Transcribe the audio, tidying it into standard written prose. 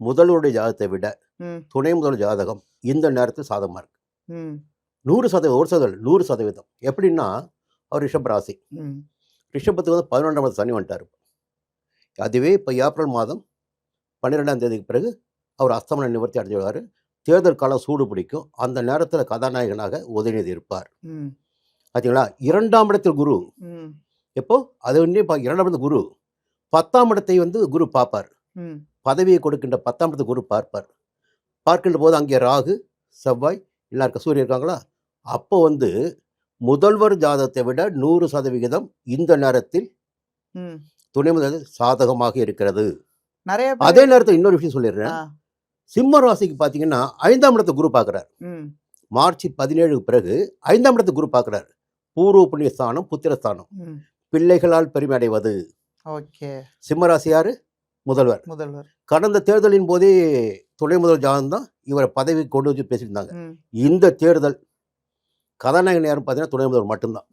முதல்வருடைய ஜாதகத்தை விட ம் துணை முதல் ஜாதகம் இந்த நேரத்தில் சாதகமாக இருக்கு. ம் 100%, 100%. எப்படின்னா அவர் ரிஷப ராசி. ம் ரிஷபத்துக்கு வந்து 11ஆம் சனி வந்துட்டார். அதுவே இப்போ ஏப்ரல் மாதம் 12ஆம் தேதிக்கு பிறகு அவர் அஸ்தமன நிவர்த்தி அடைஞ்சிடுவார். தேர்தல் காலம் சூடு பிடிக்கும். அந்த நேரத்தில் கதாநாயகனாக உதயநிதி இருப்பார். ம் பார்த்தீங்களா? 2ஆம் இடத்தில் குரு. ம் எப்போ அது வந்து 2ஆம் இடத்துல குரு 10ஆம் இடத்தை வந்து குரு பார்ப்பார். ம் பதவியை கொடுக்கின்ற 10ஆம் இடத்தை குரு பார்ப்பார். பார்க்கின்ற போது அங்கே ராகு, செவ்வாய் எல்லாருக்கும் சூரியன் இருக்காங்களா? அப்போ வந்து முதல்வர் ஜாதகத்தை விட 100% இந்த நேரத்தில் ம் துணை முதல் சாதகமாக இருக்கிறது. நிறைய அதே நேரத்தில் இன்னொரு விஷயம் சொல்லிடுறேன். ஆ சிம்ம ராசிக்கு பார்த்தீங்கன்னா 5ஆம் இடத்தை குரு பார்க்குறார். ம் மார்ச் 17க்கு பிறகு 5ஆம் இடத்தை குரு பார்க்குறார். பூர்வ புண்ணிய ஸ்தானம், புத்திரஸ்தானம், ம் பிள்ளைகளால் பெருமை அடைவது. ஓகே. சிம்ம ராசி யாரு? முதல்வர். முதல்வர். கடந்த தேர்தலின் போதே துணை முதல் ஜாதகம் தான் இவரை பதவி கொண்டு வச்சு பேசியிருந்தாங்க. ம் இந்த தேர்தல் கதாநாயகன் யாரும் பார்த்தீங்கன்னா துணை முதல்வர் மட்டும்தான்.